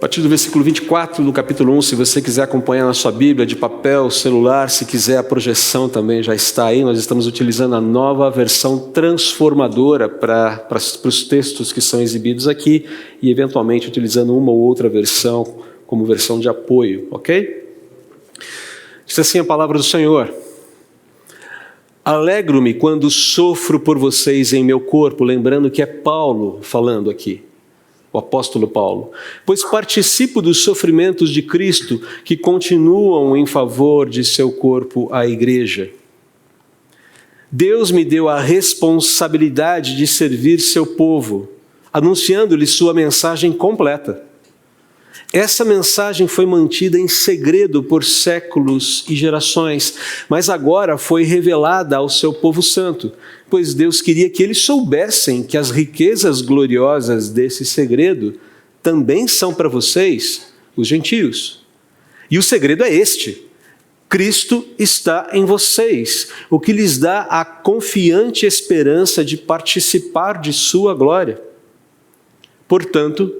partir do versículo 24 do capítulo 1, se você quiser acompanhar na sua Bíblia, de papel, celular, se quiser a projeção também já está aí. Nós estamos utilizando a nova versão transformadora para os textos que são exibidos aqui e eventualmente utilizando uma ou outra versão como versão de apoio, ok? Diz assim a palavra do Senhor: alegro-me quando sofro por vocês em meu corpo, lembrando que é Paulo falando aqui, o apóstolo Paulo, pois participo dos sofrimentos de Cristo que continuam em favor de seu corpo, a igreja. Deus me deu a responsabilidade de servir seu povo, anunciando-lhe sua mensagem completa. Essa mensagem foi mantida em segredo por séculos e gerações, mas agora foi revelada ao seu povo santo, pois Deus queria que eles soubessem que as riquezas gloriosas desse segredo também são para vocês, os gentios. E o segredo é este: Cristo está em vocês, o que lhes dá a confiante esperança de participar de sua glória. Portanto,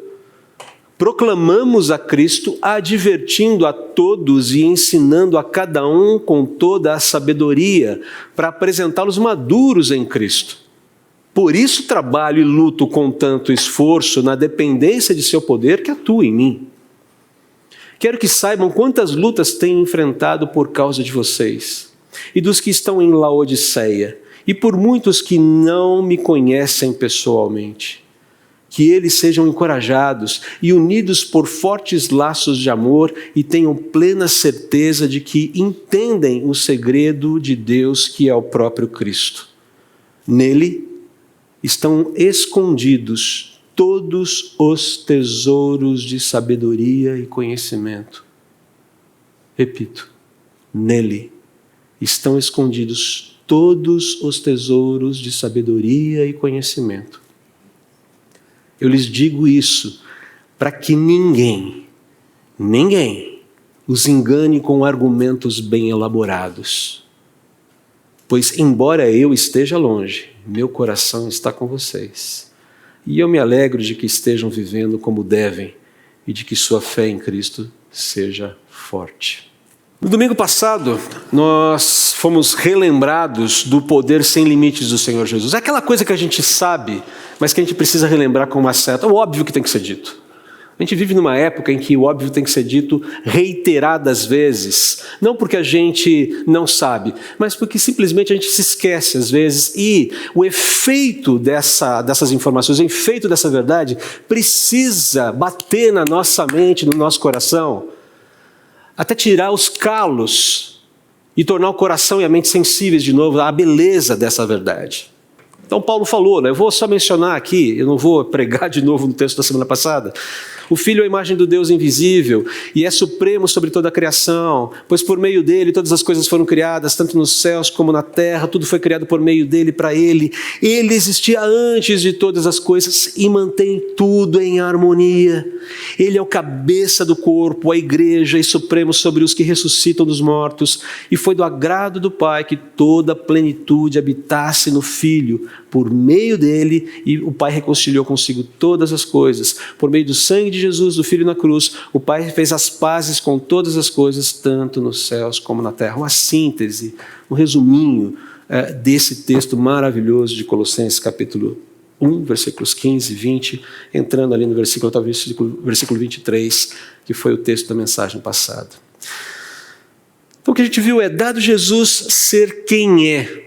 proclamamos a Cristo, advertindo a todos e ensinando a cada um com toda a sabedoria, para apresentá-los maduros em Cristo. Por isso trabalho e luto com tanto esforço na dependência de seu poder que atua em mim. Quero que saibam quantas lutas tenho enfrentado por causa de vocês e dos que estão em Laodiceia, e por muitos que não me conhecem pessoalmente. Que eles sejam encorajados e unidos por fortes laços de amor e tenham plena certeza de que entendem o segredo de Deus, que é o próprio Cristo. Nele estão escondidos todos os tesouros de sabedoria e conhecimento. Repito, nele estão escondidos todos os tesouros de sabedoria e conhecimento. Eu lhes digo isso para que ninguém os engane com argumentos bem elaborados. Pois, embora eu esteja longe, meu coração está com vocês. E eu me alegro de que estejam vivendo como devem e de que sua fé em Cristo seja forte. No domingo passado, nós fomos relembrados do poder sem limites do Senhor Jesus. É aquela coisa que a gente sabe, mas que a gente precisa relembrar com uma certa... O óbvio que tem que ser dito. A gente vive numa época em que o óbvio tem que ser dito reiteradas vezes. Não porque a gente não sabe, mas porque simplesmente a gente se esquece às vezes. E o efeito dessas informações, o efeito dessa verdade, precisa bater na nossa mente, no nosso coração, até tirar os calos e tornar o coração e a mente sensíveis de novo à beleza dessa verdade. Então Paulo falou, eu vou só mencionar aqui, eu não vou pregar de novo no texto da semana passada. O Filho é a imagem do Deus invisível e é supremo sobre toda a criação, pois por meio dele todas as coisas foram criadas, tanto nos céus como na terra, tudo foi criado por meio dele, para ele. Ele existia antes de todas as coisas e mantém tudo em harmonia. Ele é o cabeça do corpo, a igreja, e supremo sobre os que ressuscitam dos mortos. E foi do agrado do Pai que toda a plenitude habitasse no Filho. Por meio dele, e o Pai reconciliou consigo todas as coisas. Por meio do sangue de Jesus, do Filho na cruz, o Pai fez as pazes com todas as coisas, tanto nos céus como na terra. Uma síntese, um resuminho desse texto maravilhoso de Colossenses capítulo 1, versículos 15 e 20, entrando ali no versículo 23, que foi o texto da mensagem passada. Então o que a gente viu é, dado Jesus ser quem é,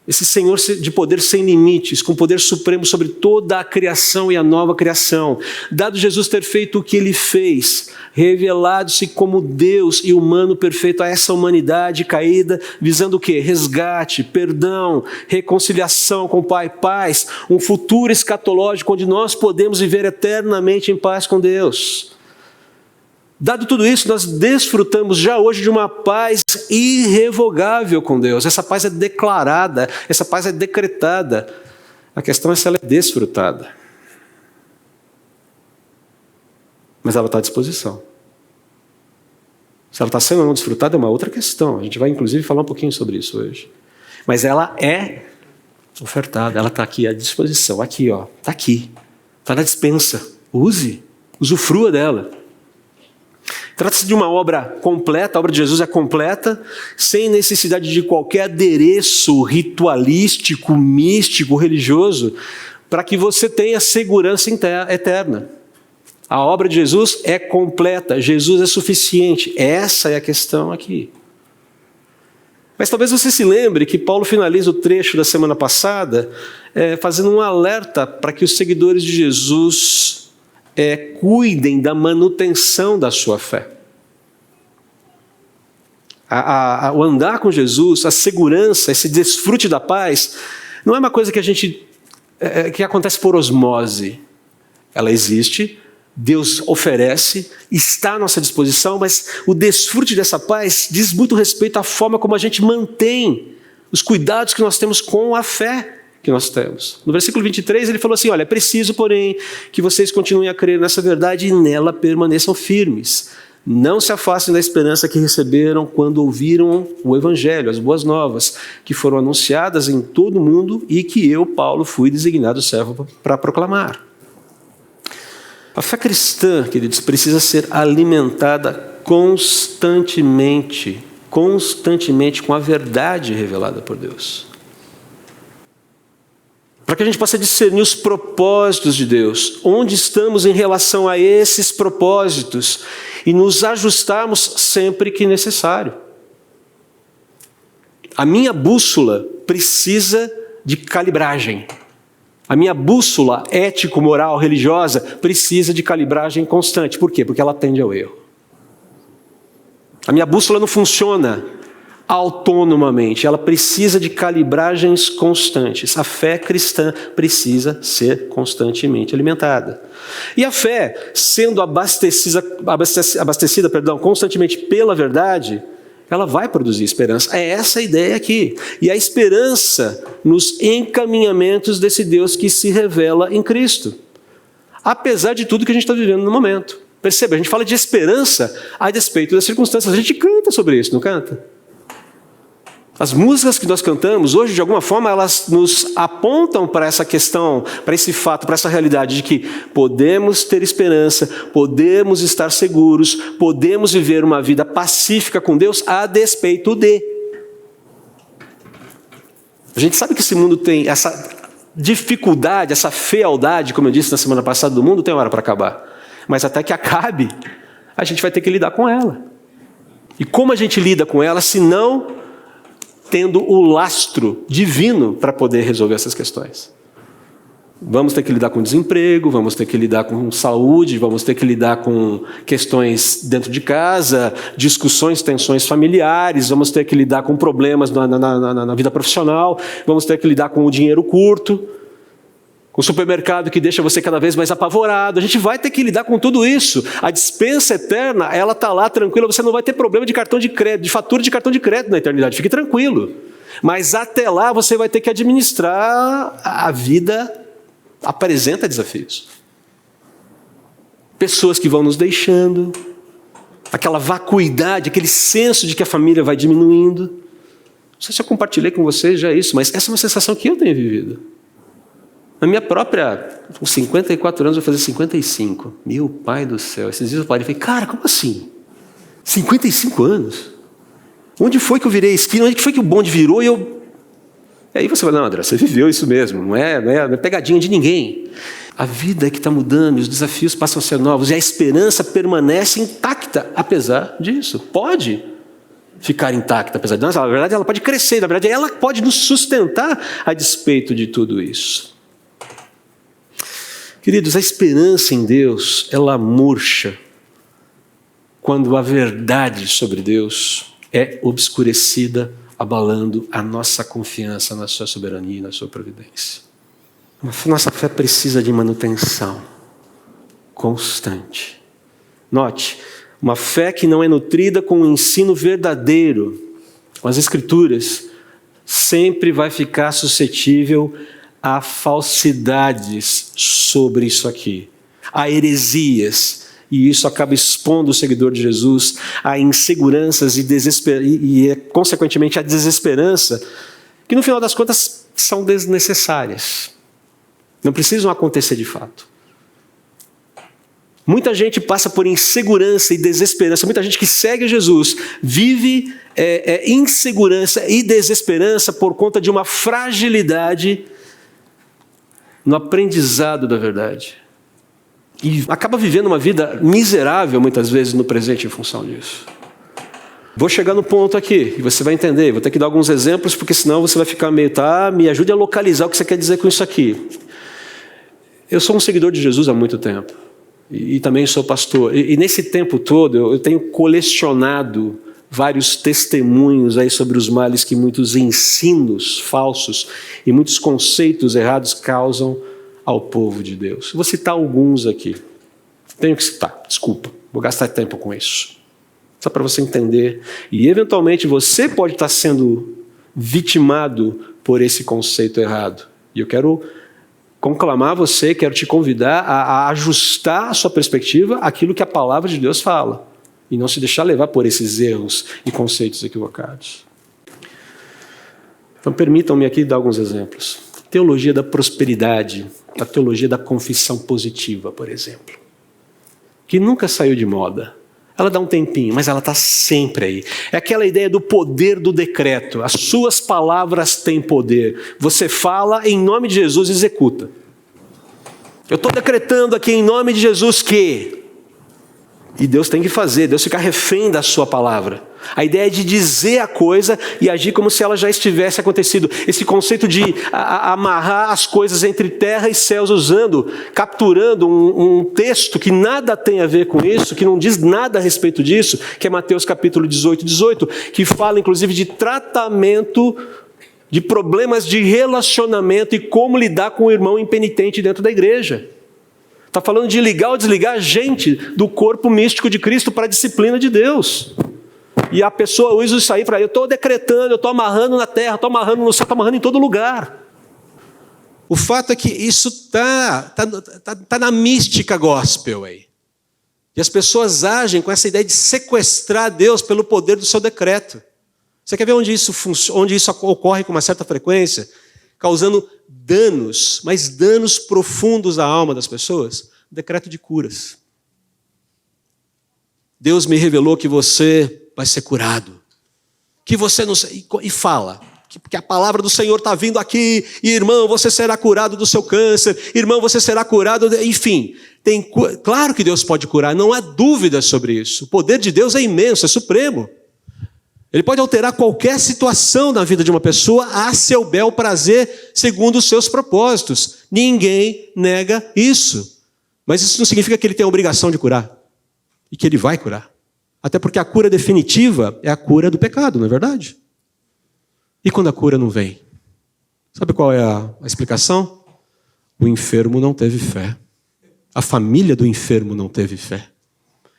esse Senhor de poder sem limites, com poder supremo sobre toda a criação e a nova criação. Dado Jesus ter feito o que ele fez, revelado-se como Deus e humano perfeito a essa humanidade caída, visando o quê? Resgate, perdão, reconciliação com o Pai, paz, um futuro escatológico onde nós podemos viver eternamente em paz com Deus. Dado tudo isso, nós desfrutamos já hoje de uma paz irrevogável com Deus. Essa paz é declarada, essa paz é decretada. A questão é se ela é desfrutada. Mas ela está à disposição. Se ela está sendo ou não desfrutada é uma outra questão. A gente vai inclusive falar um pouquinho sobre isso hoje. Mas ela é ofertada, ela está aqui à disposição. Aqui, está aqui. Está na dispensa. Use, usufrua dela. Trata-se de uma obra completa, a obra de Jesus é completa, sem necessidade de qualquer adereço ritualístico, místico, religioso, para que você tenha segurança eterna. A obra de Jesus é completa, Jesus é suficiente. Essa é a questão aqui. Mas talvez você se lembre que Paulo finaliza o trecho da semana passada fazendo um alerta para que os seguidores de Jesus cuidem da manutenção da sua fé. O andar com Jesus, a segurança, esse desfrute da paz, não é uma coisa que acontece por osmose. Ela existe, Deus oferece, está à nossa disposição, mas o desfrute dessa paz diz muito respeito à forma como a gente mantém os cuidados que nós temos com a fé que nós temos. No versículo 23 ele falou assim, olha, é preciso, porém, que vocês continuem a crer nessa verdade e nela permaneçam firmes. Não se afastem da esperança que receberam quando ouviram o Evangelho, as boas novas, que foram anunciadas em todo o mundo e que eu, Paulo, fui designado servo para proclamar. A fé cristã, queridos, precisa ser alimentada constantemente com a verdade revelada por Deus. Para que a gente possa discernir os propósitos de Deus, onde estamos em relação a esses propósitos e nos ajustarmos sempre que necessário. A minha bússola precisa de calibragem. A minha bússola ético-moral, religiosa, precisa de calibragem constante. Por quê? Porque ela tende ao erro. A minha bússola não funciona autonomamente, ela precisa de calibragens constantes. A fé cristã precisa ser constantemente alimentada. E a fé, sendo abastecida constantemente pela verdade, ela vai produzir esperança. É essa a ideia aqui. E a esperança nos encaminhamentos desse Deus que se revela em Cristo. Apesar de tudo que a gente está vivendo no momento. Perceba, a gente fala de esperança a despeito das circunstâncias. A gente canta sobre isso, não canta? As músicas que nós cantamos hoje, de alguma forma, elas nos apontam para essa questão, para esse fato, para essa realidade de que podemos ter esperança, podemos estar seguros, podemos viver uma vida pacífica com Deus a despeito de. A gente sabe que esse mundo tem essa dificuldade, essa fealdade, como eu disse na semana passada, do mundo tem hora para acabar. Mas até que acabe, a gente vai ter que lidar com ela. E como a gente lida com ela, se não tendo o lastro divino para poder resolver essas questões? Vamos ter que lidar com desemprego, vamos ter que lidar com saúde, vamos ter que lidar com questões dentro de casa, discussões, tensões familiares, vamos ter que lidar com problemas na vida profissional, vamos ter que lidar com o dinheiro curto, com o supermercado que deixa você cada vez mais apavorado. A gente vai ter que lidar com tudo isso. A despensa eterna, ela está lá tranquila, você não vai ter problema de cartão de crédito, de fatura de cartão de crédito na eternidade, fique tranquilo. Mas até lá você vai ter que administrar a vida, apresenta desafios. Pessoas que vão nos deixando, aquela vacuidade, aquele senso de que a família vai diminuindo. Não sei se eu compartilhei com vocês já isso, mas essa é uma sensação que eu tenho vivido. Na minha própria, com 54 anos, eu vou fazer 55. Meu pai do céu, esses dias eu parei e falei, cara, como assim? 55 anos? Onde foi que eu virei esquina? Onde foi que o bonde virou? E aí você fala, não, André, você viveu isso mesmo, não é pegadinha de ninguém. A vida é que está mudando, os desafios passam a ser novos, e a esperança permanece intacta, apesar disso. Pode ficar intacta, apesar disso. Na verdade, ela pode crescer, na verdade, ela pode nos sustentar a despeito de tudo isso. Queridos, a esperança em Deus, ela murcha quando a verdade sobre Deus é obscurecida, abalando a nossa confiança na sua soberania e na sua providência. Nossa fé precisa de manutenção constante. Note, uma fé que não é nutrida com o ensino verdadeiro, com as Escrituras, sempre vai ficar suscetível a falsidades sobre isso aqui, a heresias, e isso acaba expondo o seguidor de Jesus a inseguranças e consequentemente, a desesperança, que no final das contas são desnecessárias, não precisam acontecer de fato. Muita gente passa por insegurança e desesperança. Muita gente que segue Jesus vive insegurança e desesperança por conta de uma fragilidade no aprendizado da verdade. E acaba vivendo uma vida miserável, muitas vezes, no presente em função disso. Vou chegar no ponto aqui, e você vai entender. Vou ter que dar alguns exemplos, porque senão você vai ficar meio, me ajude a localizar o que você quer dizer com isso aqui. Eu sou um seguidor de Jesus há muito tempo. E também sou pastor. E nesse tempo todo, eu tenho colecionado vários testemunhos aí sobre os males que muitos ensinos falsos e muitos conceitos errados causam ao povo de Deus. Vou citar alguns aqui. Tenho que citar, desculpa. Vou gastar tempo com isso. Só para você entender. E eventualmente você pode estar sendo vitimado por esse conceito errado. E eu quero conclamar você, quero te convidar a ajustar a sua perspectiva àquilo que a palavra de Deus fala. E não se deixar levar por esses erros e conceitos equivocados. Então permitam-me aqui dar alguns exemplos. Teologia da prosperidade, a teologia da confissão positiva, por exemplo. Que nunca saiu de moda. Ela dá um tempinho, mas ela está sempre aí. É aquela ideia do poder do decreto. As suas palavras têm poder. Você fala em nome de Jesus e executa. Eu estou decretando aqui em nome de Jesus que... E Deus tem que fazer, Deus fica refém da sua palavra. A ideia é de dizer a coisa e agir como se ela já estivesse acontecido. Esse conceito de amarrar as coisas entre terra e céus, capturando um texto que nada tem a ver com isso, que não diz nada a respeito disso, que é Mateus capítulo 18, que fala inclusive de tratamento de problemas de relacionamento e como lidar com o irmão impenitente dentro da igreja. Está falando de ligar ou desligar a gente do corpo místico de Cristo para a disciplina de Deus. E a pessoa usa isso aí para eu estou decretando, eu estou amarrando na terra, estou amarrando no céu, estou amarrando em todo lugar. O fato é que isso está na mística gospel aí. E as pessoas agem com essa ideia de sequestrar Deus pelo poder do seu decreto. Você quer ver onde isso ocorre com uma certa frequência? Causando danos, mas danos profundos à alma das pessoas. Decreto de curas. Deus me revelou que você vai ser curado. Que você não... E fala. Que a palavra do Senhor está vindo aqui. E, irmão, você será curado do seu câncer. Irmão, você será curado... Enfim, claro que Deus pode curar. Não há dúvida sobre isso. O poder de Deus é imenso, é supremo. Ele pode alterar qualquer situação na vida de uma pessoa a seu bel prazer, segundo os seus propósitos. Ninguém nega isso. Mas isso não significa que ele tem a obrigação de curar. E que ele vai curar. Até porque a cura definitiva é a cura do pecado, não é verdade? E quando a cura não vem? Sabe qual é a explicação? O enfermo não teve fé. A família do enfermo não teve fé.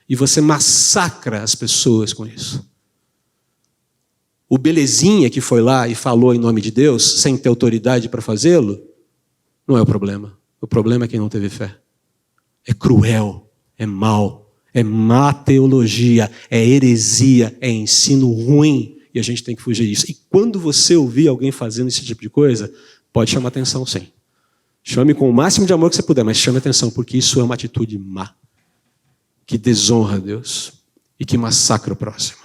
E você massacra as pessoas com isso. O belezinha que foi lá e falou em nome de Deus, sem ter autoridade para fazê-lo, não é o problema. O problema é quem não teve fé. É cruel, é mau, é má teologia, é heresia, é ensino ruim. E a gente tem que fugir disso. E quando você ouvir alguém fazendo esse tipo de coisa, pode chamar atenção, sim. Chame com o máximo de amor que você puder, mas chame atenção, porque isso é uma atitude má, que desonra a Deus e que massacra o próximo.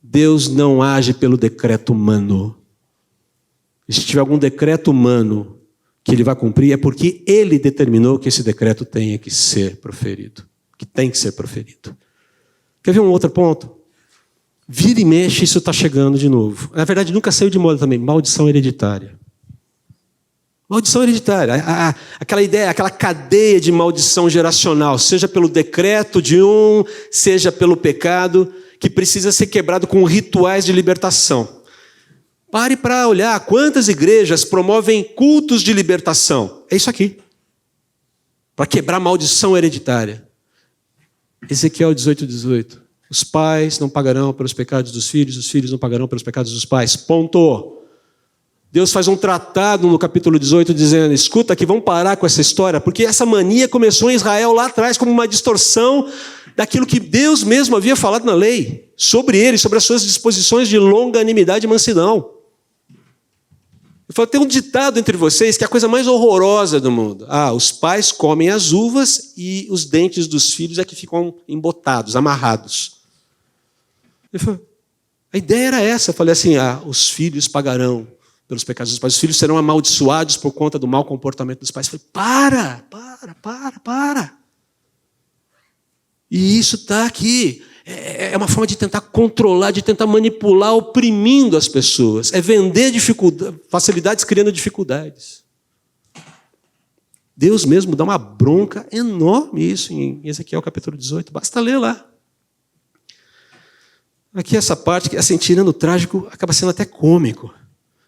Deus não age pelo decreto humano. E se tiver algum decreto humano que ele vai cumprir, é porque ele determinou que esse decreto tenha que ser proferido. Que tem que ser proferido. Quer ver um outro ponto? Vira e mexe, isso está chegando de novo. Na verdade, nunca saiu de moda também. Maldição hereditária. Maldição hereditária. Aquela ideia, aquela cadeia de maldição geracional, seja pelo decreto de um, seja pelo pecado, que precisa ser quebrado com rituais de libertação. Pare para olhar quantas igrejas promovem cultos de libertação. É isso aqui. Para quebrar a maldição hereditária. Ezequiel 18. Os pais não pagarão pelos pecados dos filhos, os filhos não pagarão pelos pecados dos pais. Ponto. Deus faz um tratado no capítulo 18 dizendo, escuta aqui, vamos parar com essa história, porque essa mania começou em Israel lá atrás como uma distorção daquilo que Deus mesmo havia falado na lei, sobre ele, sobre as suas disposições de longanimidade e mansidão. Ele falou, tem um ditado entre vocês que é a coisa mais horrorosa do mundo. Os pais comem as uvas e os dentes dos filhos é que ficam embotados, amarrados. Ele falou, a ideia era essa. Eu falei assim, os filhos pagarão pelos pecados dos pais. Os filhos serão amaldiçoados por conta do mau comportamento dos pais. Eu falei, para. E isso está aqui. É uma forma de tentar controlar, de tentar manipular, oprimindo as pessoas. É vender facilidades criando dificuldades. Deus mesmo dá uma bronca enorme isso em Ezequiel capítulo 18. Basta ler lá. Aqui essa parte, que assim, tirando o trágico, acaba sendo até cômico.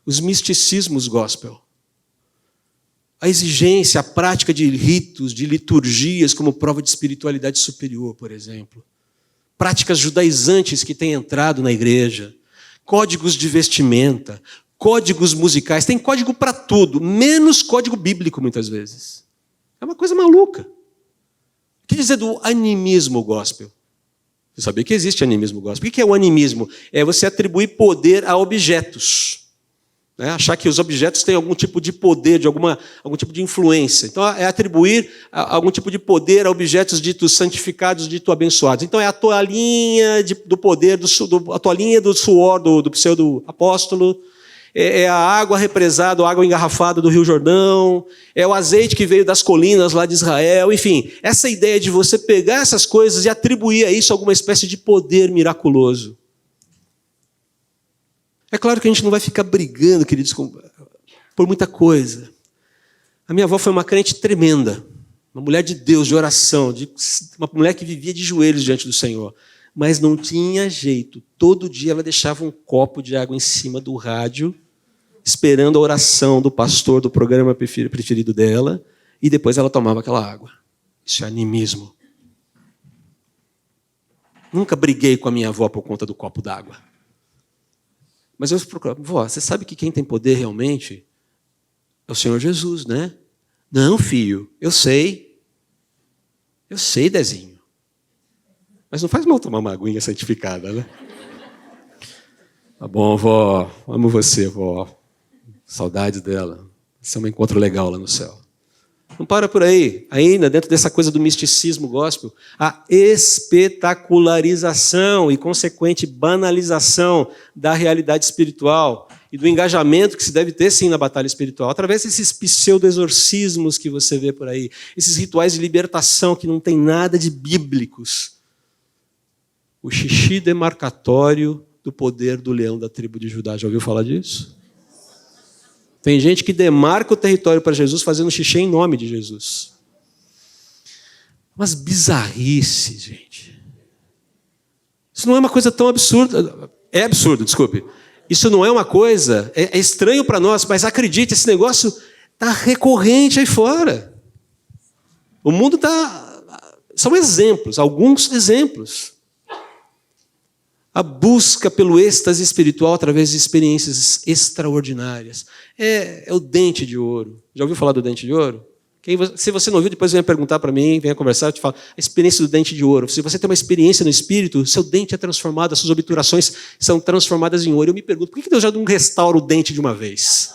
Os misticismos gospel. A exigência, a prática de ritos, de liturgias como prova de espiritualidade superior, por exemplo. Práticas judaizantes que têm entrado na igreja. Códigos de vestimenta, códigos musicais. Tem código para tudo, menos código bíblico muitas vezes. É uma coisa maluca. O que dizer do animismo gospel? Você sabia que existe animismo gospel. O que é o animismo? É você atribuir poder a objetos. Achar que os objetos têm algum tipo de poder, algum tipo de influência. Então, é atribuir algum tipo de poder a objetos ditos santificados, ditos abençoados. Então, é a toalhinha do poder, a toalhinha do suor do pseudo-apóstolo, é a água represada, a água engarrafada do Rio Jordão, é o azeite que veio das colinas lá de Israel. Enfim, essa ideia de você pegar essas coisas e atribuir a isso alguma espécie de poder miraculoso. É claro que a gente não vai ficar brigando, queridos, por muita coisa. A minha avó foi uma crente tremenda, uma mulher de Deus, de oração, uma mulher que vivia de joelhos diante do Senhor. Mas não tinha jeito. Todo dia ela deixava um copo de água em cima do rádio, esperando a oração do pastor do programa preferido dela, e depois ela tomava aquela água. Isso é animismo. Nunca briguei com a minha avó por conta do copo d'água. Mas eu procuro, vó, você sabe que quem tem poder realmente é o Senhor Jesus, né? Não, filho, eu sei. Eu sei, Dezinho. Mas não faz mal tomar uma aguinha santificada, né? Tá bom, vó, amo você, vó. Saudades dela. Vai ser um encontro legal lá no céu. Não para por aí. Ainda, dentro dessa coisa do misticismo gospel, a espetacularização e consequente banalização da realidade espiritual e do engajamento que se deve ter, sim, na batalha espiritual, através desses pseudo-exorcismos que você vê por aí, esses rituais de libertação que não tem nada de bíblicos. O xixi demarcatório do poder do leão da tribo de Judá. Já ouviu falar disso? Tem gente que demarca o território para Jesus fazendo xixi em nome de Jesus. Umas bizarrices, gente. Isso não é uma coisa tão absurda. É absurdo, desculpe. Isso não é uma coisa... É estranho para nós, mas acredite, esse negócio está recorrente aí fora. O mundo está... São exemplos, alguns exemplos. A busca pelo êxtase espiritual através de experiências extraordinárias. É o dente de ouro. Já ouviu falar do dente de ouro? Se você não ouviu, depois venha perguntar para mim, venha conversar, eu te falo. A experiência do dente de ouro. Se você tem uma experiência no espírito, seu dente é transformado, as suas obturações são transformadas em ouro. Eu me pergunto, por que Deus já não restaura o dente de uma vez?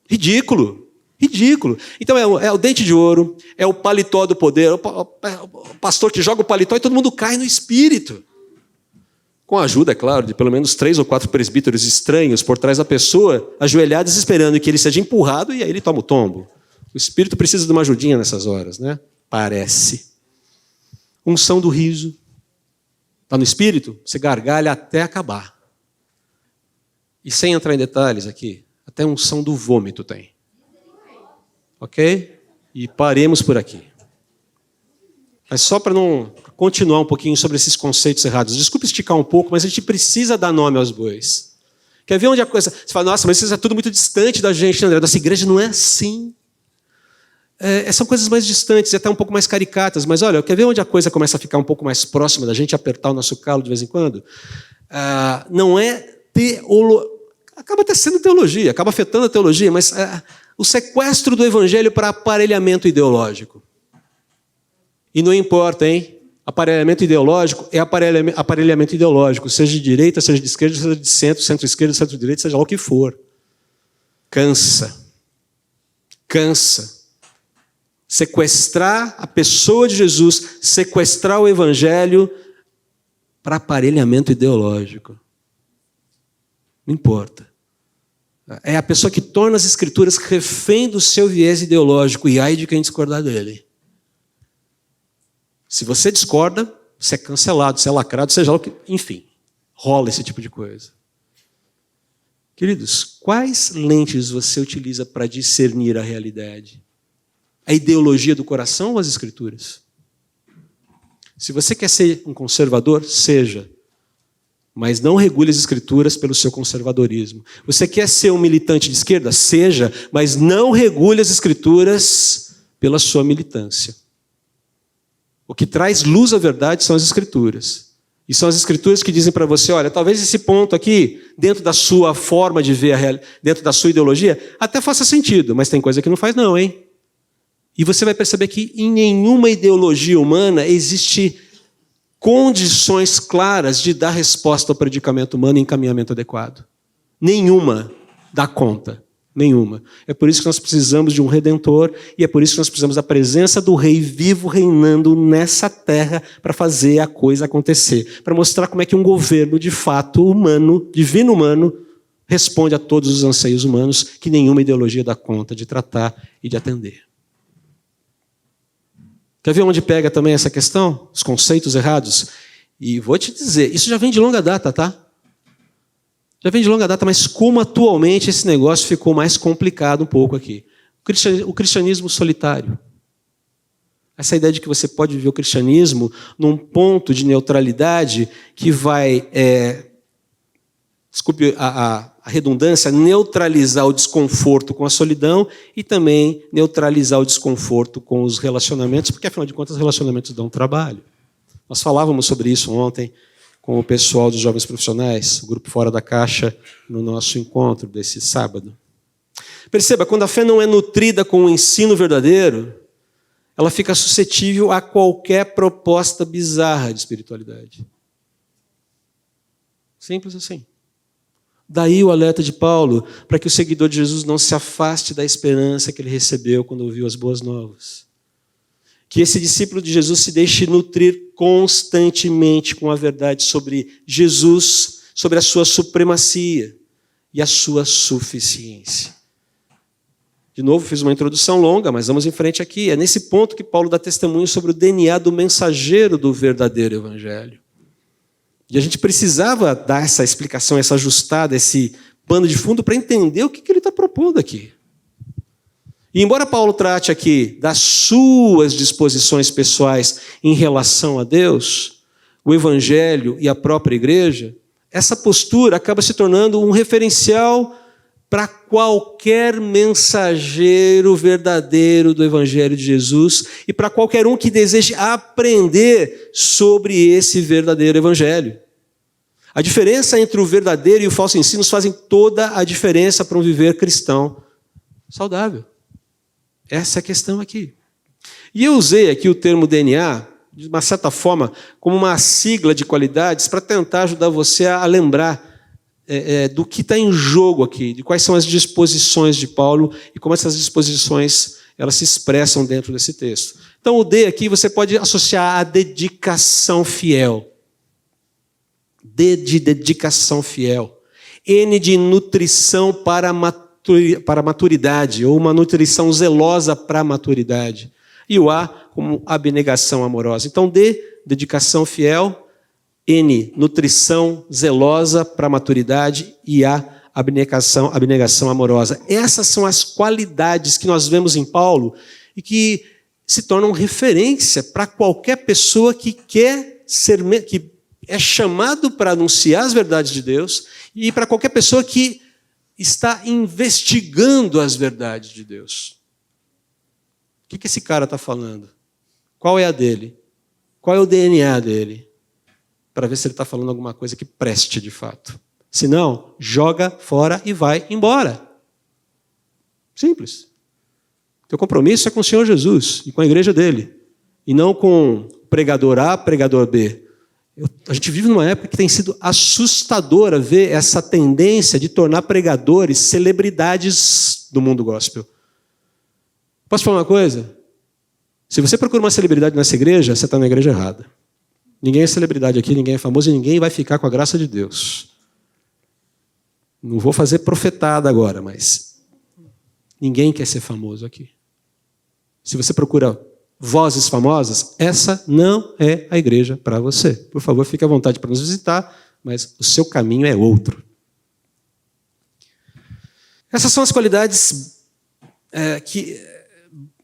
Ridículo. Ridículo. Então é o dente de ouro, é o paletó do poder, o pastor que joga o paletó e todo mundo cai no espírito. Com a ajuda, é claro, de pelo menos 3 ou 4 presbíteros estranhos por trás da pessoa, ajoelhados esperando que ele seja empurrado e aí ele toma o tombo. O espírito precisa de uma ajudinha nessas horas, né? Parece. Unção do riso. Está no espírito? Você gargalha até acabar. E sem entrar em detalhes aqui, até unção do vômito tem. Ok? E paremos por aqui. Mas só para não continuar um pouquinho sobre esses conceitos errados. Desculpe esticar um pouco, mas a gente precisa dar nome aos bois. Quer ver onde a coisa... Você fala, nossa, mas isso é tudo muito distante da gente, André. Nossa igreja não é assim. São coisas mais distantes e até um pouco mais caricatas. Mas olha, quer ver onde a coisa começa a ficar um pouco mais próxima da gente, apertar o nosso calo de vez em quando? Não é teologia. Acaba até sendo teologia, acaba afetando a teologia, mas o sequestro do evangelho para aparelhamento ideológico. E não importa, hein? Aparelhamento ideológico é aparelhamento ideológico, seja de direita, seja de esquerda, seja de centro, centro-esquerda, centro-direita, seja lá o que for. Cansa. Cansa. Sequestrar a pessoa de Jesus, sequestrar o evangelho para aparelhamento ideológico. Não importa. É a pessoa que torna as escrituras refém do seu viés ideológico, e ai de quem discordar dele. Se você discorda, você é cancelado, você é lacrado, seja lá o que... Enfim, rola esse tipo de coisa. Queridos, quais lentes você utiliza para discernir a realidade? A ideologia do coração ou as escrituras? Se você quer ser um conservador, seja. Mas não regule as escrituras pelo seu conservadorismo. Você quer ser um militante de esquerda? Seja, mas não regule as escrituras pela sua militância. O que traz luz à verdade são as escrituras. E são as escrituras que dizem para você, olha, talvez esse ponto aqui, dentro da sua forma de ver a realidade, dentro da sua ideologia, até faça sentido, mas tem coisa que não faz não, hein? E você vai perceber que em nenhuma ideologia humana existe condições claras de dar resposta ao predicamento humano e encaminhamento adequado. Nenhuma dá conta. Nenhuma. É por isso que nós precisamos de um Redentor e é por isso que nós precisamos da presença do Rei vivo reinando nessa terra para fazer a coisa acontecer. Para mostrar como é que um governo de fato humano, divino humano, responde a todos os anseios humanos que nenhuma ideologia dá conta de tratar e de atender. Quer ver onde pega também essa questão? Os conceitos errados? E vou te dizer, isso já vem de longa data, tá? Já vem de longa data, mas como atualmente esse negócio ficou mais complicado um pouco aqui. O cristianismo solitário. Essa ideia de que você pode viver o cristianismo num ponto de neutralidade que vai, desculpe a redundância, neutralizar o desconforto com a solidão e também neutralizar o desconforto com os relacionamentos, porque afinal de contas os relacionamentos dão trabalho. Nós falávamos sobre isso ontem com o pessoal dos jovens profissionais, o grupo Fora da Caixa, no nosso encontro desse sábado. Perceba, quando a fé não é nutrida com o ensino verdadeiro, ela fica suscetível a qualquer proposta bizarra de espiritualidade. Simples assim. Daí o alerta de Paulo para que o seguidor de Jesus não se afaste da esperança que ele recebeu quando ouviu as boas novas. Que esse discípulo de Jesus se deixe nutrir constantemente com a verdade sobre Jesus, sobre a sua supremacia e a sua suficiência. De novo, fiz uma introdução longa, mas vamos em frente aqui. É nesse ponto que Paulo dá testemunho sobre o DNA do mensageiro do verdadeiro evangelho. E a gente precisava dar essa explicação, essa ajustada, esse pano de fundo para entender o que ele está propondo aqui. E embora Paulo trate aqui das suas disposições pessoais em relação a Deus, o Evangelho e a própria igreja, essa postura acaba se tornando um referencial para qualquer mensageiro verdadeiro do Evangelho de Jesus e para qualquer um que deseje aprender sobre esse verdadeiro Evangelho. A diferença entre o verdadeiro e o falso ensino fazem toda a diferença para um viver cristão saudável. Essa é a questão aqui. E eu usei aqui o termo DNA, de uma certa forma, como uma sigla de qualidades para tentar ajudar você a lembrar do que está em jogo aqui, de quais são as disposições de Paulo e como essas disposições elas se expressam dentro desse texto. Então o D aqui você pode associar a dedicação fiel. D de dedicação fiel. N de nutrição para a maturidade, ou uma nutrição zelosa para a maturidade. E o A como abnegação amorosa. Então, D, dedicação fiel. N, nutrição zelosa para a maturidade. E A, abnegação amorosa. Essas são as qualidades que nós vemos em Paulo e que se tornam referência para qualquer pessoa que quer ser, que é chamado para anunciar as verdades de Deus e para qualquer pessoa que está investigando as verdades de Deus. O que esse cara está falando? Qual é a dele? Qual é o DNA dele? Para ver se ele está falando alguma coisa que preste de fato. Se não, joga fora e vai embora. Simples. Teu compromisso é com o Senhor Jesus e com a igreja dele. E não com pregador A, pregador B. A gente vive numa época que tem sido assustadora ver essa tendência de tornar pregadores celebridades do mundo gospel. Posso falar uma coisa? Se você procura uma celebridade nessa igreja, você está na igreja errada. Ninguém é celebridade aqui, ninguém é famoso e ninguém vai ficar com a graça de Deus. Não vou fazer profetada agora, mas ninguém quer ser famoso aqui. Se você procura vozes famosas, essa não é a igreja para você. Por favor, fique à vontade para nos visitar, mas o seu caminho é outro. Essas são as qualidades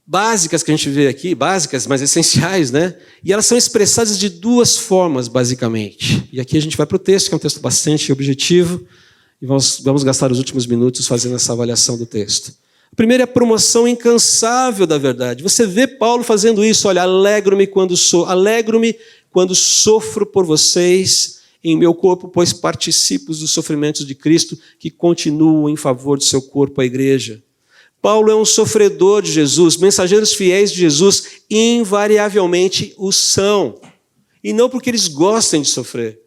básicas que a gente vê aqui, básicas, mas essenciais, né? E elas são expressadas de duas formas, basicamente. E aqui a gente vai para o texto, que é um texto bastante objetivo, e vamos gastar os últimos minutos fazendo essa avaliação do texto. A primeira é a promoção incansável da verdade. Você vê Paulo fazendo isso, olha, alegro-me quando sofro por vocês em meu corpo, pois participo dos sofrimentos de Cristo, que continuam em favor do seu corpo, a igreja. Paulo é um sofredor de Jesus, mensageiros fiéis de Jesus invariavelmente o são. E não porque eles gostem de sofrer.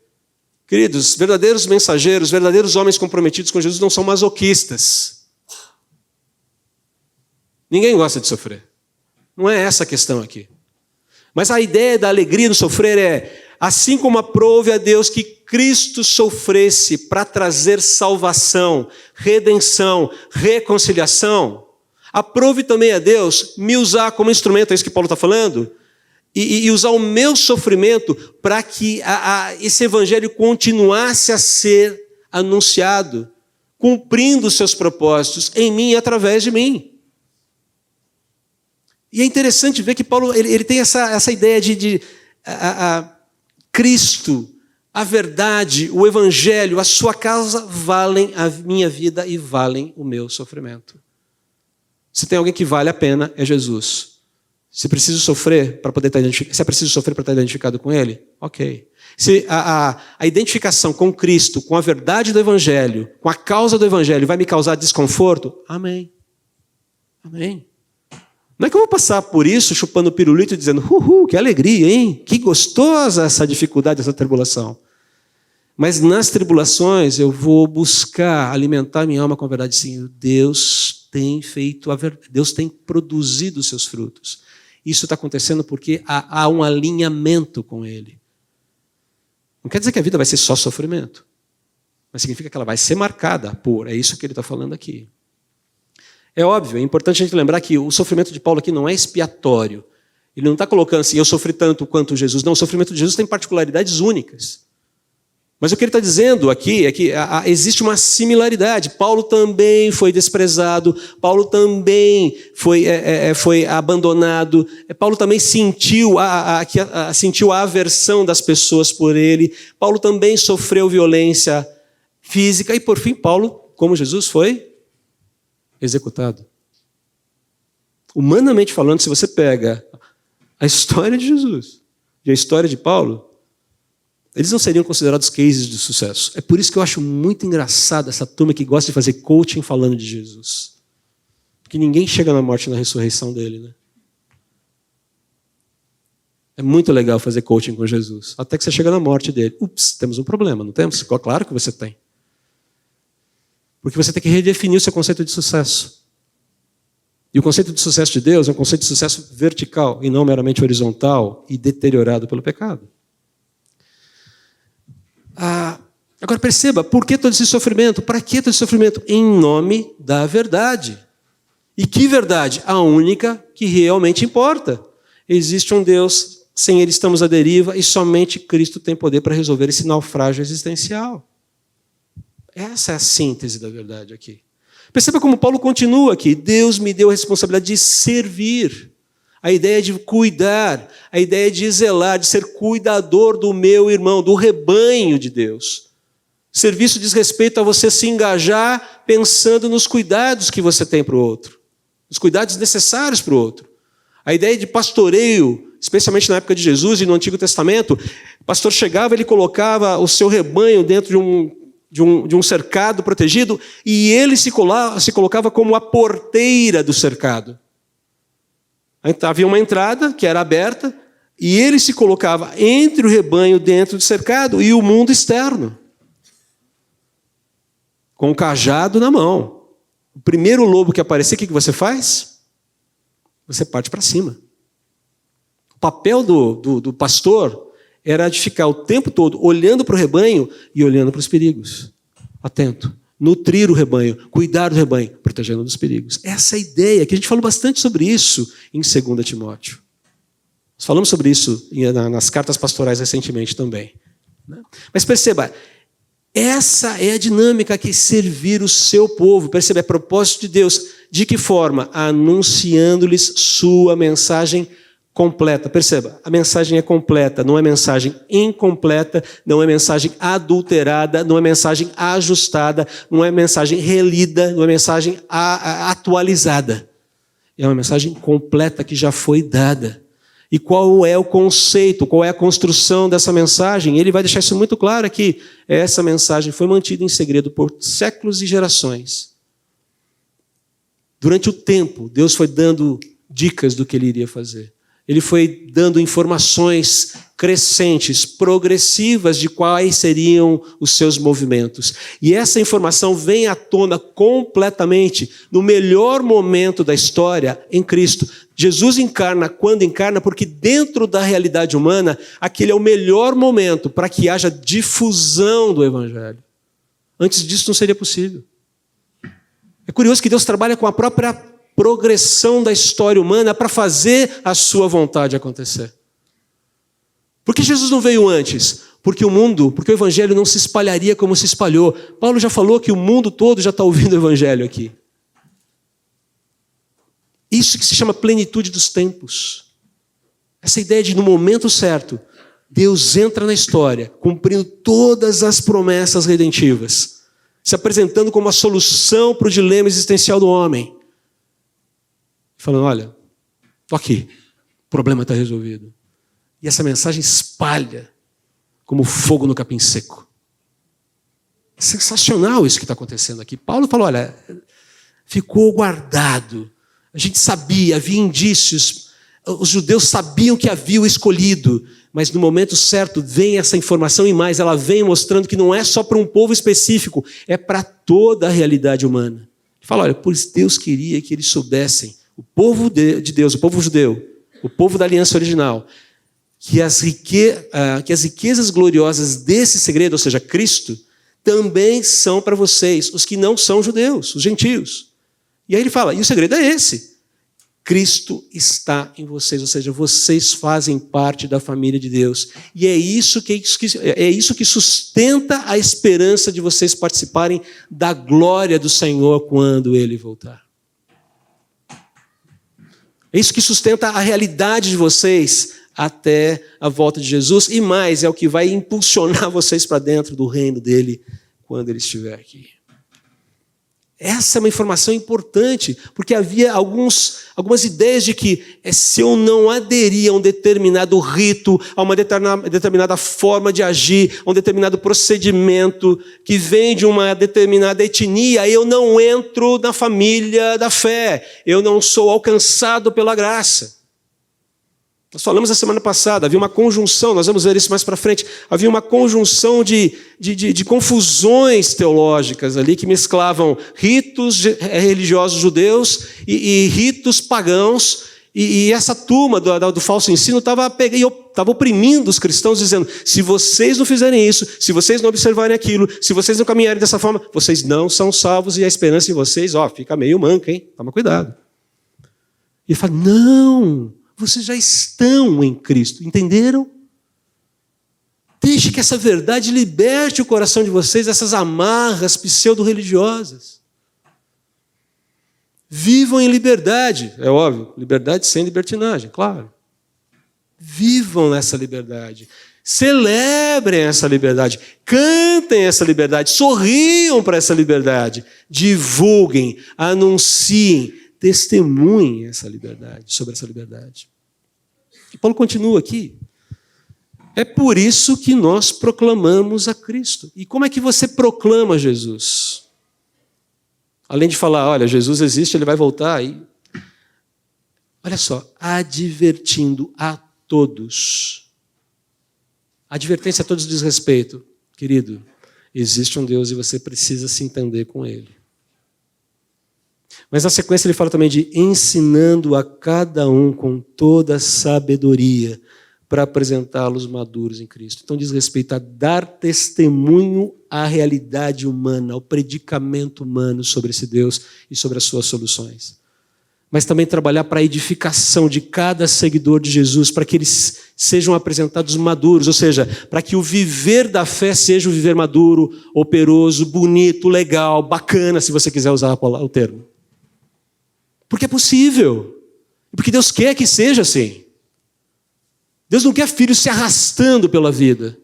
Queridos, verdadeiros mensageiros, verdadeiros homens comprometidos com Jesus não são masoquistas. Ninguém gosta de sofrer. Não é essa a questão aqui. Mas a ideia da alegria no sofrer é, assim como aprove a Deus que Cristo sofresse para trazer salvação, redenção, reconciliação, aprove também a Deus me usar como instrumento, é isso que Paulo está falando, e usar o meu sofrimento para que esse evangelho continuasse a ser anunciado, cumprindo os seus propósitos em mim e através de mim. E é interessante ver que Paulo ele tem essa ideia de Cristo, a verdade, o evangelho, a sua causa valem a minha vida e valem o meu sofrimento. Se tem alguém que vale a pena, é Jesus. Se preciso sofrer para poder estar identificado, se é preciso sofrer para estar identificado com Ele, ok. Se a identificação com Cristo, com a verdade do evangelho, com a causa do evangelho vai me causar desconforto, amém. Amém. Não é que eu vou passar por isso chupando pirulito e dizendo, que alegria, hein? Que gostosa essa dificuldade, essa tribulação. Mas nas tribulações eu vou buscar alimentar minha alma com a verdade. Sim, Deus tem feito a verdade, Deus tem produzido os seus frutos. Isso está acontecendo porque há um alinhamento com Ele. Não quer dizer que a vida vai ser só sofrimento, mas significa que ela vai ser marcada por, é isso que ele está falando aqui. É óbvio, é importante a gente lembrar que o sofrimento de Paulo aqui não é expiatório. Ele não está colocando assim, eu sofri tanto quanto Jesus. Não, o sofrimento de Jesus tem particularidades únicas. Mas o que ele está dizendo aqui é que existe uma similaridade. Paulo também foi desprezado, Paulo também foi abandonado, Paulo também sentiu a aversão das pessoas por ele, Paulo também sofreu violência física e, por fim, Paulo, como Jesus, foi executado. Humanamente falando, se você pega a história de Jesus e a história de Paulo, eles não seriam considerados cases de sucesso. É por isso que eu acho muito engraçado essa turma que gosta de fazer coaching falando de Jesus. Porque ninguém chega na morte e na ressurreição dele, né? É muito legal fazer coaching com Jesus. Até que você chega na morte dele. Ups, temos um problema, não temos? Claro que você tem. Porque você tem que redefinir o seu conceito de sucesso. E o conceito de sucesso de Deus é um conceito de sucesso vertical e não meramente horizontal e deteriorado pelo pecado. Agora perceba, por que todo esse sofrimento? Para que todo esse sofrimento? Em nome da verdade. E que verdade? A única que realmente importa. Existe um Deus, sem Ele estamos à deriva e somente Cristo tem poder para resolver esse naufrágio existencial. Essa é a síntese da verdade aqui. Perceba como Paulo continua aqui. Deus me deu a responsabilidade de servir. A ideia de cuidar, a ideia de zelar, de ser cuidador do meu irmão, do rebanho de Deus. Serviço diz respeito a você se engajar pensando nos cuidados que você tem para o outro. Os cuidados necessários para o outro. A ideia de pastoreio, especialmente na época de Jesus e no Antigo Testamento, o pastor chegava, ele colocava o seu rebanho dentro de um cercado protegido e ele se colocava como a porteira do cercado. Havia uma entrada que era aberta E ele se colocava entre o rebanho dentro do cercado e o mundo externo, com o cajado na mão. O primeiro lobo que aparecer, o que você faz? Você parte para cima. O papel do pastor era de ficar o tempo todo olhando para o rebanho e olhando para os perigos. Atento. Nutrir o rebanho, cuidar do rebanho, protegendo dos perigos. Essa é a ideia, que a gente falou bastante sobre isso em 2 Timóteo. Nós falamos sobre isso nas cartas pastorais recentemente também. Mas perceba, essa é a dinâmica que é servir o seu povo. Perceba, é propósito de Deus. De que forma? Anunciando-lhes sua mensagem completa. Perceba, a mensagem é completa, não é mensagem incompleta, não é mensagem adulterada, não é mensagem ajustada, não é mensagem relida, não é mensagem atualizada. É uma mensagem completa que já foi dada. E qual é o conceito, qual é a construção dessa mensagem? Ele vai deixar isso muito claro aqui. Essa mensagem foi mantida em segredo por séculos e gerações. Durante o tempo, Deus foi dando dicas do que ele iria fazer. Ele foi dando informações crescentes, progressivas de quais seriam os seus movimentos. E essa informação vem à tona completamente no melhor momento da história em Cristo. Jesus encarna quando encarna, porque dentro da realidade humana, aquele é o melhor momento para que haja difusão do Evangelho. Antes disso não seria possível. É curioso que Deus trabalha com a própria progressão da história humana para fazer a sua vontade acontecer. Por que Jesus não veio antes? Porque o Evangelho não se espalharia como se espalhou. Paulo já falou que o mundo todo já está ouvindo o Evangelho aqui. Isso que se chama plenitude dos tempos. Essa ideia de, no momento certo, Deus entra na história, cumprindo todas as promessas redentivas, se apresentando como a solução para o dilema existencial do homem. Falando, olha, estou aqui, o problema está resolvido. E essa mensagem espalha como fogo no capim seco. É sensacional isso que está acontecendo aqui. Paulo falou, olha, ficou guardado. A gente sabia, havia indícios. Os judeus sabiam que havia o escolhido. Mas no momento certo vem essa informação e mais. Ela vem mostrando que não é só para um povo específico. É para toda a realidade humana. Ele fala, olha, por isso Deus queria que eles soubessem. O povo de Deus, o povo judeu, o povo da aliança original, que as riquezas gloriosas desse segredo, ou seja, Cristo, também são para vocês, os que não são judeus, os gentios. E aí ele fala, e o segredo é esse: Cristo está em vocês, ou seja, vocês fazem parte da família de Deus. E é isso que sustenta a esperança de vocês participarem da glória do Senhor quando Ele voltar. É isso que sustenta a realidade de vocês até a volta de Jesus. E mais, é o que vai impulsionar vocês para dentro do reino dele quando ele estiver aqui. Essa é uma informação importante, porque havia algumas ideias de que se eu não aderir a um determinado rito, a uma determinada forma de agir, a um determinado procedimento que vem de uma determinada etnia, eu não entro na família da fé, eu não sou alcançado pela graça. Nós falamos a semana passada, havia uma conjunção, nós vamos ver isso mais para frente, havia uma conjunção de confusões teológicas ali que mesclavam ritos religiosos judeus e ritos pagãos, e essa turma do falso ensino estava oprimindo os cristãos, dizendo, se vocês não fizerem isso, se vocês não observarem aquilo, se vocês não caminharem dessa forma, vocês não são salvos e a esperança em vocês, fica meio manca, hein? Toma cuidado. E ele fala, não, vocês já estão em Cristo, entenderam? Deixe que essa verdade liberte o coração de vocês dessas amarras pseudo-religiosas. Vivam em liberdade, é óbvio, liberdade sem libertinagem, claro. Vivam nessa liberdade, celebrem essa liberdade, cantem essa liberdade, sorriam para essa liberdade, divulguem, anunciem, testemunhem essa liberdade, sobre essa liberdade. E Paulo continua aqui. É por isso que nós proclamamos a Cristo. E como é que você proclama Jesus? Além de falar, olha, Jesus existe, ele vai voltar. Olha só, advertindo a todos. A advertência a todos diz respeito. Querido, existe um Deus e você precisa se entender com Ele. Mas na sequência ele fala também de ensinando a cada um com toda sabedoria para apresentá-los maduros em Cristo. Então diz respeito a dar testemunho à realidade humana, ao predicamento humano sobre esse Deus e sobre as suas soluções. Mas também trabalhar para a edificação de cada seguidor de Jesus, para que eles sejam apresentados maduros, ou seja, para que o viver da fé seja um viver maduro, operoso, bonito, legal, bacana, se você quiser usar o termo. Porque é possível. Porque Deus quer que seja assim. Deus não quer filhos se arrastando pela vida.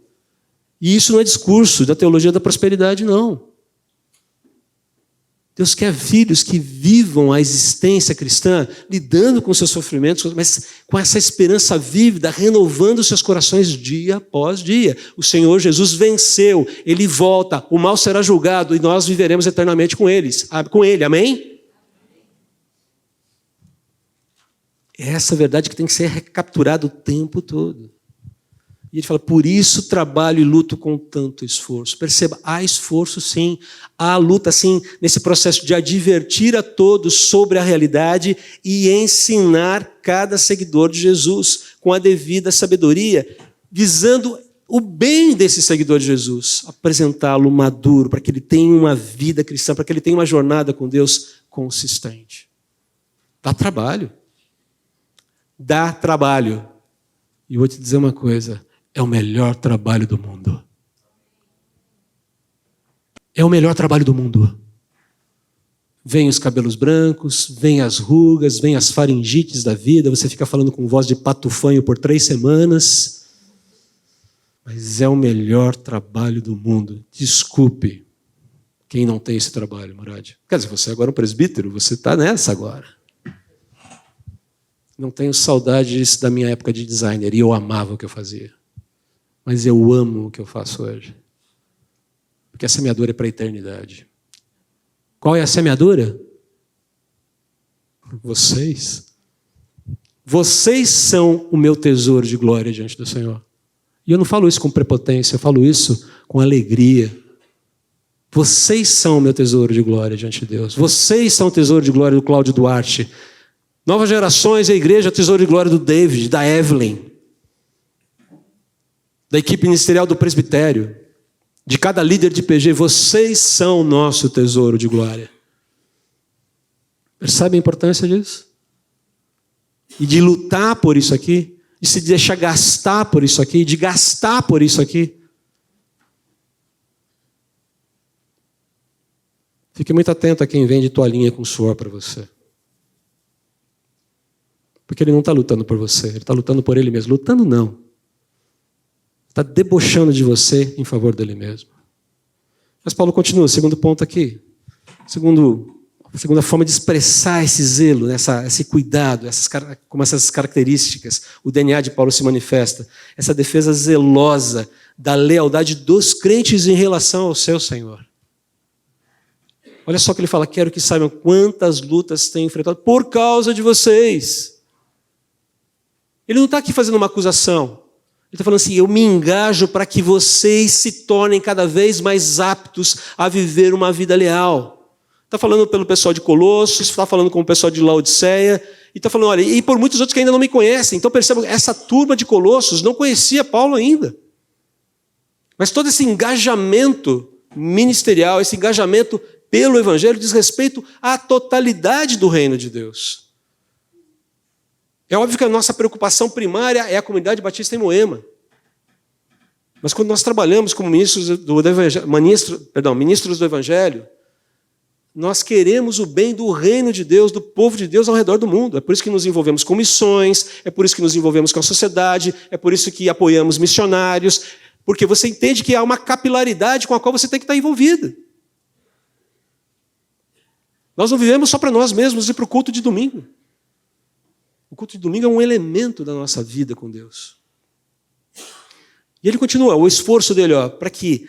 E isso não é discurso da teologia da prosperidade, não. Deus quer filhos que vivam a existência cristã, lidando com seus sofrimentos, mas com essa esperança vívida, renovando seus corações dia após dia. O Senhor Jesus venceu, Ele volta, o mal será julgado e nós viveremos eternamente com Ele, amém? É essa verdade que tem que ser recapturada o tempo todo. E ele fala, por isso trabalho e luto com tanto esforço. Perceba, há esforço sim, há luta sim, nesse processo de advertir a todos sobre a realidade e ensinar cada seguidor de Jesus com a devida sabedoria, visando o bem desse seguidor de Jesus, apresentá-lo maduro, para que ele tenha uma vida cristã, para que ele tenha uma jornada com Deus consistente. Dá trabalho. Dá trabalho. E eu vou te dizer uma coisa, é o melhor trabalho do mundo. É o melhor trabalho do mundo. Vem os cabelos brancos, vem as rugas, vem as faringites da vida, você fica falando com voz de patufanho por 3 semanas. Mas é o melhor trabalho do mundo. Desculpe quem não tem esse trabalho, Murad. Quer dizer, você agora é um presbítero, você está nessa agora. Não tenho saudades da minha época de designer, e eu amava o que eu fazia. Mas eu amo o que eu faço hoje. Porque a semeadura é para a eternidade. Qual é a semeadura? Vocês. Vocês são o meu tesouro de glória diante do Senhor. E eu não falo isso com prepotência, eu falo isso com alegria. Vocês são o meu tesouro de glória diante de Deus. Vocês são o tesouro de glória do Cláudio Duarte. Novas gerações, a igreja, o tesouro de glória do David, da Evelyn, da equipe ministerial do presbitério, de cada líder de PG. Vocês são o nosso tesouro de glória. Percebe a importância disso? E de lutar por isso aqui, de se deixar gastar por isso aqui, de gastar por isso aqui. Fique muito atento a quem vende toalhinha com suor para você. Porque ele não está lutando por você, ele está lutando por ele mesmo. Lutando não. Está debochando de você em favor dele mesmo. Mas Paulo continua, segundo ponto aqui. Segunda forma de expressar esse zelo, esse cuidado, como essas características, o DNA de Paulo se manifesta. Essa defesa zelosa da lealdade dos crentes em relação ao seu Senhor. Olha só o que ele fala, quero que saibam quantas lutas tenho enfrentado por causa de vocês. Ele não está aqui fazendo uma acusação. Ele está falando assim, eu me engajo para que vocês se tornem cada vez mais aptos a viver uma vida leal. Está falando pelo pessoal de Colossos, está falando com o pessoal de Laodiceia, e está falando, olha, e por muitos outros que ainda não me conhecem. Então percebam, essa turma de Colossos não conhecia Paulo ainda. Mas todo esse engajamento ministerial, esse engajamento pelo Evangelho diz respeito à totalidade do reino de Deus. É óbvio que a nossa preocupação primária é a comunidade batista em Moema. Mas quando nós trabalhamos como ministros do Evangelho, nós queremos o bem do reino de Deus, do povo de Deus ao redor do mundo. É por isso que nos envolvemos com missões, é por isso que nos envolvemos com a sociedade, é por isso que apoiamos missionários, porque você entende que há uma capilaridade com a qual você tem que estar envolvido. Nós não vivemos só para nós mesmos e para o culto de domingo. O culto de domingo é um elemento da nossa vida com Deus. E ele continua, o esforço dele, para que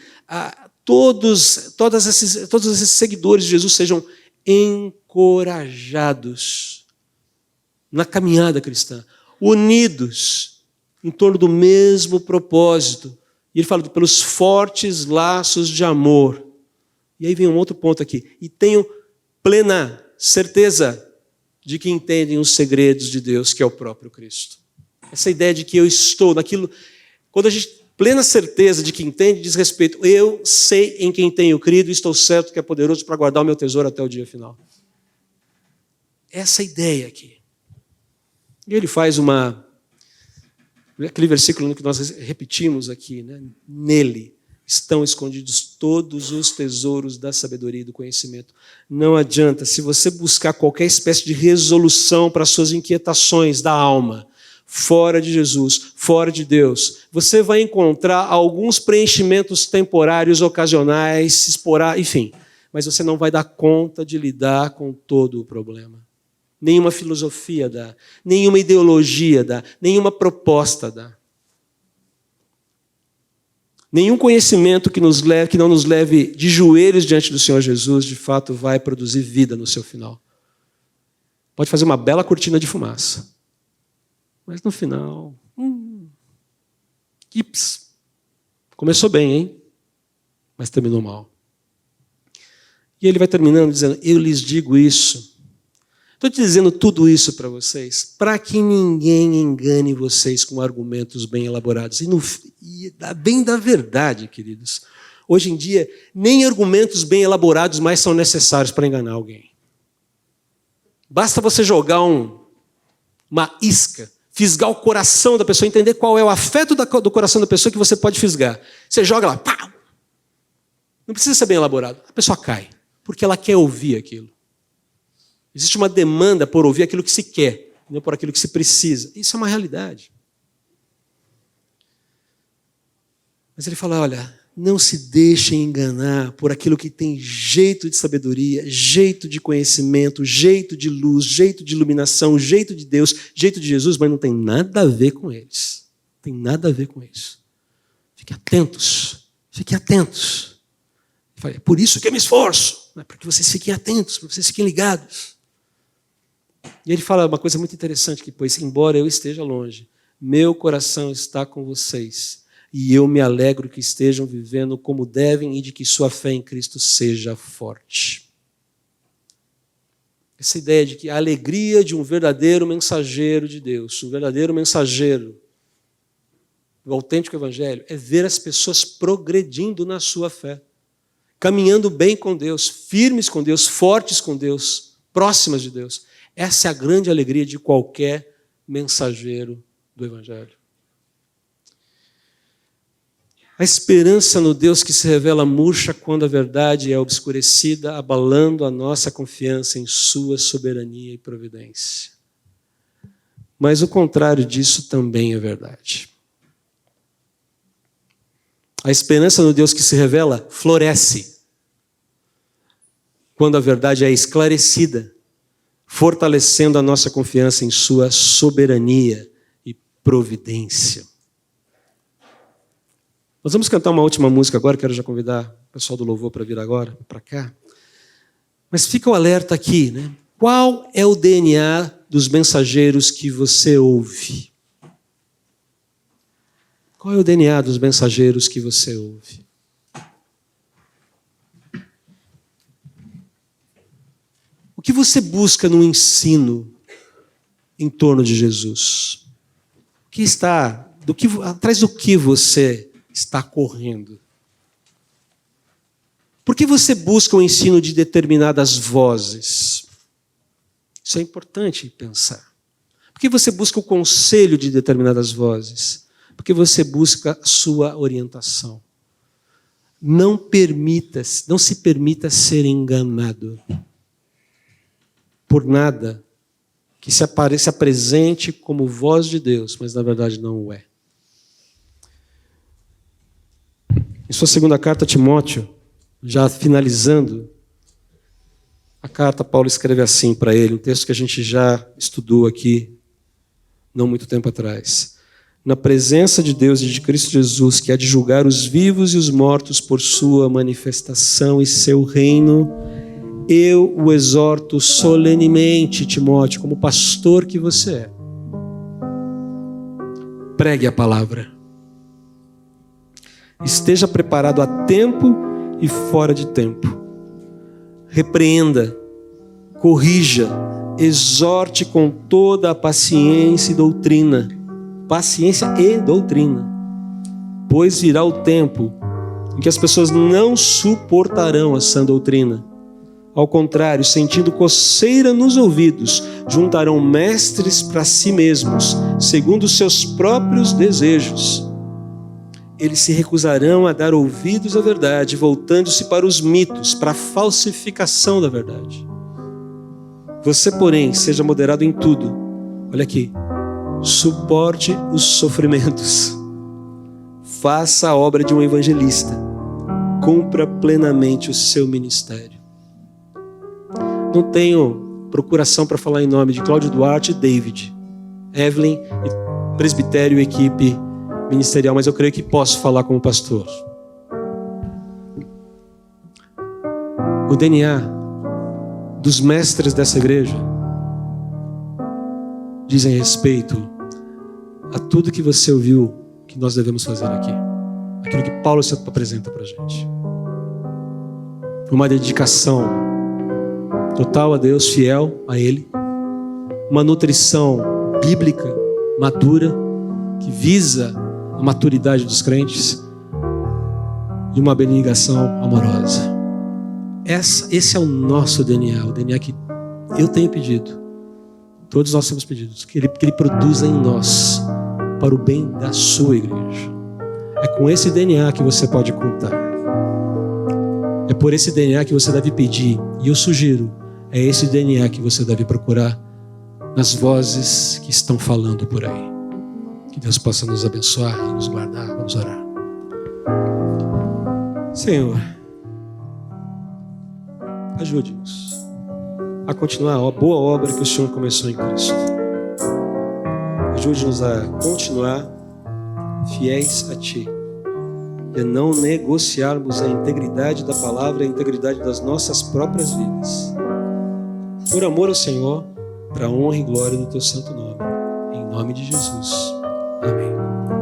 todos esses seguidores de Jesus sejam encorajados na caminhada cristã, unidos, em torno do mesmo propósito. E ele fala pelos fortes laços de amor. E aí vem um outro ponto aqui. E tenho plena certeza de que entendem os segredos de Deus, que é o próprio Cristo. Essa ideia de que eu estou naquilo... Quando a gente... Plena certeza de que entende, diz respeito. Eu sei em quem tenho crido e estou certo que é poderoso para guardar o meu tesouro até o dia final. Essa ideia aqui. E ele faz aquele versículo que nós repetimos aqui, né? Nele estão escondidos todos os tesouros da sabedoria e do conhecimento. Não adianta, se você buscar qualquer espécie de resolução para as suas inquietações da alma, fora de Jesus, fora de Deus, você vai encontrar alguns preenchimentos temporários, ocasionais, enfim, mas você não vai dar conta de lidar com todo o problema. Nenhuma filosofia dá, nenhuma ideologia dá, nenhuma proposta dá. Nenhum conhecimento que não nos leve de joelhos diante do Senhor Jesus, de fato, vai produzir vida no seu final. Pode fazer uma bela cortina de fumaça. Mas no final, ips. Começou bem, hein? Mas terminou mal. E ele vai terminando dizendo, eu lhes digo isso. Estou te dizendo tudo isso para vocês, para que ninguém engane vocês com argumentos bem elaborados. E bem da verdade, queridos. Hoje em dia, nem argumentos bem elaborados mais são necessários para enganar alguém. Basta você jogar uma isca, fisgar o coração da pessoa, entender qual é o afeto do coração da pessoa que você pode fisgar. Você joga lá, pá! Não precisa ser bem elaborado. A pessoa cai, porque ela quer ouvir aquilo. Existe uma demanda por ouvir aquilo que se quer, não por aquilo que se precisa. Isso é uma realidade. Mas ele fala, olha, não se deixem enganar por aquilo que tem jeito de sabedoria, jeito de conhecimento, jeito de luz, jeito de iluminação, jeito de Deus, jeito de Jesus, mas não tem nada a ver com eles. Não tem nada a ver com isso. Fiquem atentos. Fiquem atentos. É por isso que eu me esforço. Para que vocês fiquem atentos, para que vocês fiquem ligados. E ele fala uma coisa muito interessante, que pois, embora eu esteja longe, meu coração está com vocês, e eu me alegro que estejam vivendo como devem e de que sua fé em Cristo seja forte. Essa ideia de que a alegria de um verdadeiro mensageiro de Deus, um verdadeiro mensageiro do autêntico evangelho, é ver as pessoas progredindo na sua fé, caminhando bem com Deus, firmes com Deus, fortes com Deus, próximas de Deus. Essa é a grande alegria de qualquer mensageiro do evangelho. A esperança no Deus que se revela murcha quando a verdade é obscurecida, abalando a nossa confiança em sua soberania e providência. Mas o contrário disso também é verdade. A esperança no Deus que se revela floresce quando a verdade é esclarecida, fortalecendo a nossa confiança em sua soberania e providência. Nós vamos cantar uma última música agora, quero já convidar o pessoal do louvor para vir agora, para cá. Mas fica o alerta aqui, né? Qual é o DNA dos mensageiros que você ouve? Qual é o DNA dos mensageiros que você ouve? O que você busca no ensino em torno de Jesus? O que está, atrás do que você está correndo? Por que você busca o ensino de determinadas vozes? Isso é importante pensar. Por que você busca o conselho de determinadas vozes? Porque você busca a sua orientação. Não se permita ser enganado por nada que se apresente como voz de Deus, mas na verdade não o é. Em sua segunda carta a Timóteo, já finalizando, a carta Paulo escreve assim para ele, um texto que a gente já estudou aqui, não muito tempo atrás. Na presença de Deus e de Cristo Jesus, que há de julgar os vivos e os mortos por sua manifestação e seu reino, eu o exorto solenemente, Timóteo, como pastor que você é. pregue a palavra. Esteja preparado a tempo e fora de tempo. Repreenda, corrija, exorte com toda a paciência e doutrina. Paciência e doutrina. Pois virá o tempo em que as pessoas não suportarão a sã doutrina. Ao contrário, sentindo coceira nos ouvidos, juntarão mestres para si mesmos, segundo os seus próprios desejos. Eles se recusarão a dar ouvidos à verdade, voltando-se para os mitos, para a falsificação da verdade. Você, porém, seja moderado em tudo. Olha aqui. Suporte os sofrimentos. Faça a obra de um evangelista. Cumpra plenamente o seu ministério. Não tenho procuração para falar em nome de Cláudio Duarte e David, Evelyn, presbitério e equipe ministerial, mas eu creio que posso falar como pastor. O DNA dos mestres dessa igreja dizem respeito a tudo que você ouviu que nós devemos fazer aqui. Aquilo que Paulo se apresenta para a gente. Uma dedicação total a Deus, fiel a Ele. Uma nutrição bíblica, madura, que visa a maturidade dos crentes. E uma abnegação amorosa. Esse é o nosso DNA, o DNA que eu tenho pedido. Todos nós temos pedido. Que Ele produza em nós, para o bem da sua igreja. É com esse DNA que você pode contar. É por esse DNA que você deve pedir. E eu sugiro, é esse DNA que você deve procurar nas vozes que estão falando por aí. Que Deus possa nos abençoar e nos guardar. Vamos orar. Senhor, ajude-nos a continuar a boa obra que o Senhor começou em Cristo. Ajude-nos a continuar fiéis a Ti e a não negociarmos a integridade da palavra e a integridade das nossas próprias vidas. Por amor ao Senhor, para a honra e glória do Teu santo nome. Em nome de Jesus. Amém.